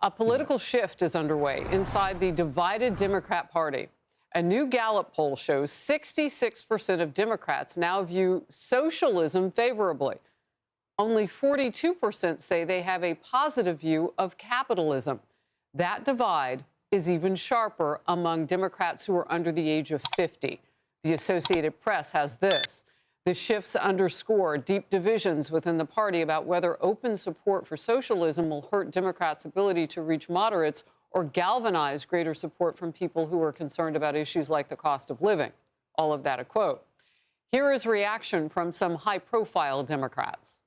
A political shift is underway inside the divided Democrat Party. A new Gallup poll shows 66% of Democrats now view socialism favorably. Only 42% say they have a positive view of capitalism. That divide is even sharper among Democrats who are under the age of 50. The Associated Press has this. The shifts underscore deep divisions within the party about whether open support for socialism will hurt Democrats' ability to reach moderates or galvanize greater support from people who are concerned about issues like the cost of living. All of that a quote. Here is reaction from some high-profile Democrats.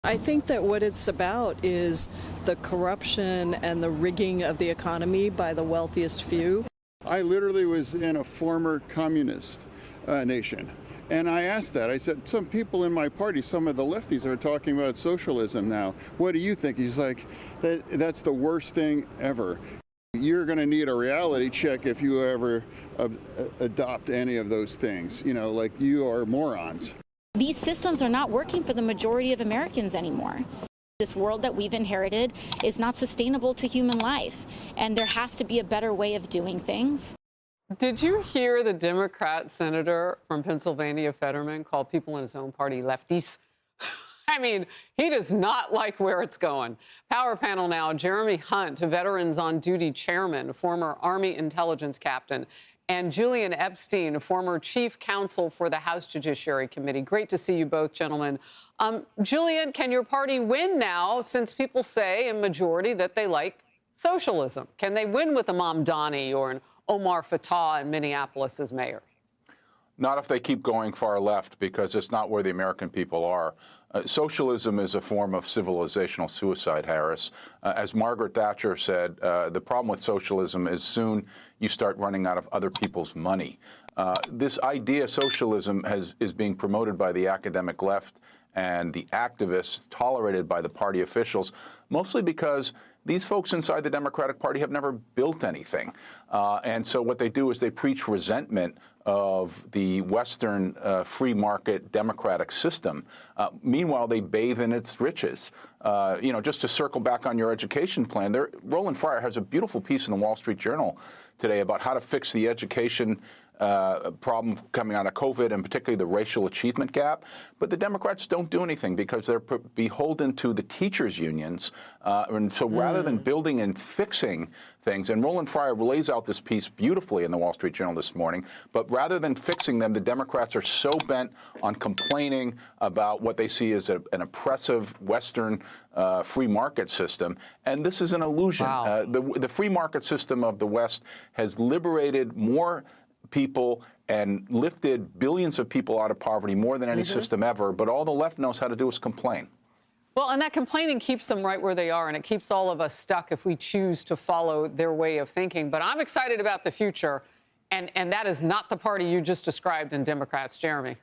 I think that what it's about is the corruption and the rigging of the economy by the wealthiest few. I literally was in a former communist nation. And I asked that. I said, some people in my party, some of the lefties are talking about socialism now. What do you think? He's like, that's the worst thing ever. You're going to need a reality check if you ever adopt any of those things. You know, like you are morons. These systems are not working for the majority of Americans anymore. This world that we've inherited is not sustainable to human life, and there has to be a better way of doing things. Did you hear the Democrat senator from Pennsylvania, Fetterman, call people in his own party lefties? I mean, he does not like where it's going. Power panel now, Jeremy Hunt, Veterans on Duty chairman, former Army intelligence captain, and Julian Epstein, former chief counsel for the House Judiciary Committee. Great to see you both, gentlemen. Julian, can your party win now, since people say in majority that they like socialism? Can they win with Imam Dani or an Omar Fatah in Minneapolis as mayor? Not if they keep going far left, because it's not where the American people are. Socialism is a form of civilizational suicide, Harris. As Margaret Thatcher said, the problem with socialism is soon you start running out of other people's money. This idea, socialism, is being promoted by the academic left and the activists, tolerated by the party officials, mostly because these folks inside the Democratic Party have never built anything. And so what they do is they preach resentment of the Western free market democratic system. Meanwhile, they bathe in its riches. You know, just to circle back on your education plan, Roland Fryer has a beautiful piece in the Wall Street Journal today about how to fix the education problem coming out of COVID, and particularly the racial achievement gap. But the Democrats don't do anything because they're beholden to the teachers' unions. And so rather than building and fixing things, and Roland Fryer lays out this piece beautifully in the Wall Street Journal this morning, but rather than fixing them, the Democrats are so bent on complaining about what they see as an oppressive Western free market system. And this is an illusion. Wow. The free market system of the West has liberated more people and lifted billions of people out of poverty more than any system ever, but all the left knows how to do is complain. Well, and that complaining keeps them right where they are, and it keeps all of us stuck if we choose to follow their way of thinking. But I'm excited about the future, and that is not the party you just described in Democrats. Jeremy.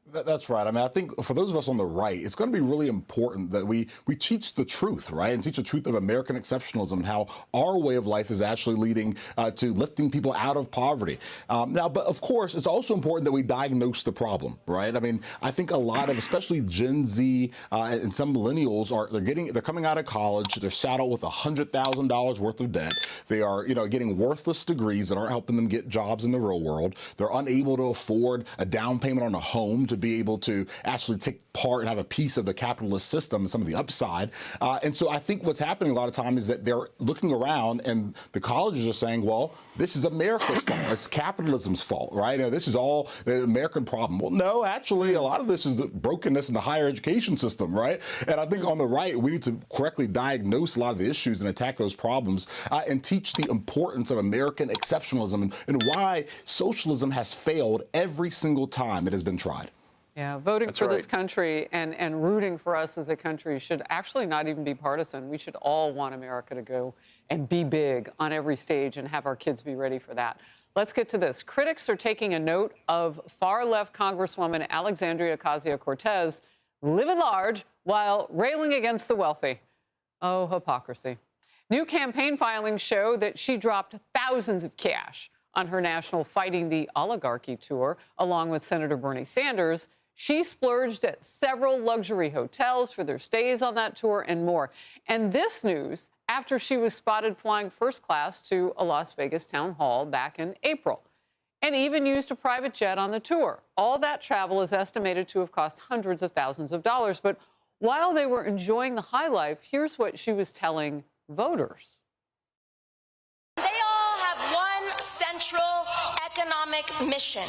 That's right. I mean, I think for those of us on the right, it's going to be really important that we teach the truth, right? And teach the truth of American exceptionalism and how our way of life is actually leading to lifting people out of poverty. Now, but of course, it's also important that we diagnose the problem, right? I mean, I think a lot of, especially Gen Z and some millennials, they're coming out of college, they're saddled with $100,000 worth of debt. They are, getting worthless degrees that aren't helping them get jobs in the real world. They're unable to afford a down payment on a home to be able to actually take part and have a piece of the capitalist system and some of the upside. And so I think what's happening a lot of time is that they're looking around and the colleges are saying, well, this is America's fault. It's capitalism's fault, right? This is all the American problem. Well, no, actually, a lot of this is the brokenness in the higher education system, right? And I think on the right, we need to correctly diagnose a lot of the issues and attack those problems and teach the importance of American exceptionalism and why socialism has failed every single time it has been tried. Yeah, voting for this country and rooting for us as a country should actually not even be partisan. We should all want America to go and be big on every stage and have our kids be ready for that. Let's get to this. Critics are taking a note of far-left Congresswoman Alexandria Ocasio-Cortez living large while railing against the wealthy. Oh, hypocrisy. New campaign filings show that she dropped thousands of cash on her national Fighting the Oligarchy tour, along with Senator Bernie Sanders. She splurged at several luxury hotels for their stays on that tour and more. And this news after she was spotted flying first class to a Las Vegas town hall back in April, and even used a private jet on the tour. All that travel is estimated to have cost hundreds of thousands of dollars. But while they were enjoying the high life, here's what she was telling voters. They all have one central economic mission: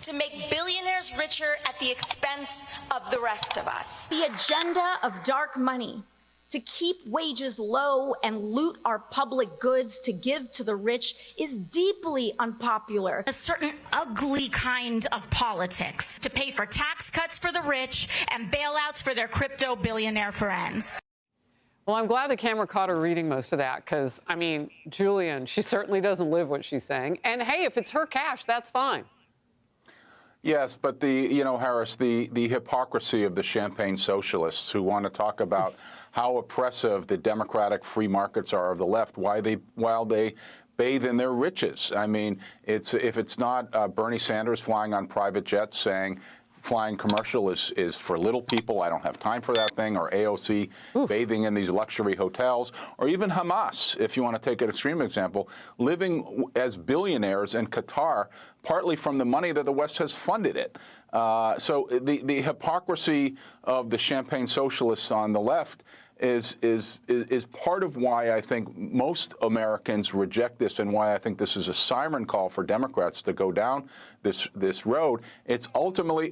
to make billionaires richer at the expense of the rest of us. The agenda of dark money, to keep wages low and loot our public goods to give to the rich, is deeply unpopular. A certain ugly kind of politics to pay for tax cuts for the rich and bailouts for their crypto billionaire friends. Well, I'm glad the camera caught her reading most of that because, I mean, Julian, she certainly doesn't live what she's saying. And hey, if it's her cash, that's fine. Yes, but Harris, the hypocrisy of the champagne socialists who want to talk about how oppressive the democratic free markets are of the left, while they bathe in their riches. I mean, if it's not Bernie Sanders flying on private jets saying flying commercial is for little people, I don't have time for that thing, or AOC bathing in these luxury hotels, or even Hamas, if you want to take an extreme example, living as billionaires in Qatar, partly from the money that the West has funded it. So the hypocrisy of the champagne socialists on the left is part of why I think most Americans reject this, and why I think this is a siren call for Democrats to go down this road. It's ultimately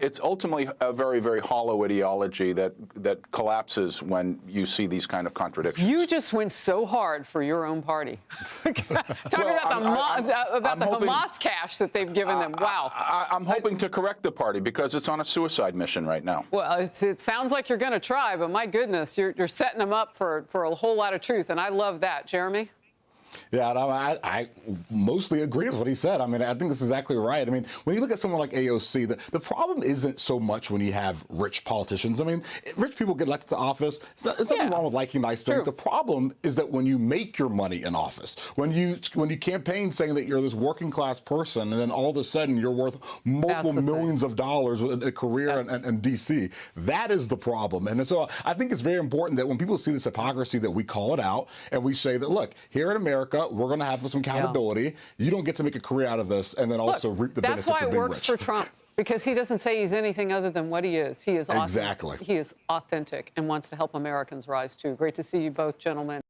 a very, very hollow ideology that collapses when you see these kind of contradictions. You just went so hard for your own party. Talking about the Hamas cash that they've given them. Wow. I'm hoping to correct the party because it's on a suicide mission right now. Well, it sounds like you're going to try, but my goodness, you're setting them up for a whole lot of truth, and I love that. Jeremy? Yeah, I mostly agree with what he said. I mean, I think that's exactly right. I mean, when you look at someone like AOC, the problem isn't so much when you have rich politicians. I mean, rich people get elected to office. There's nothing wrong with liking nice things. True. The problem is that when you make your money in office, when you campaign saying that you're this working class person, and then all of a sudden you're worth multiple millions of dollars with a career in D.C., that is the problem. And so I think it's very important that when people see this hypocrisy, that we call it out and we say that, look, here in America, we're going to have some accountability. Yeah. You don't get to make a career out of this and then also reap the benefits of being rich. That's why it works for Trump, because he doesn't say he's anything other than what he is. He is awesome. Exactly. He is authentic and wants to help Americans rise too. Great to see you both, gentlemen.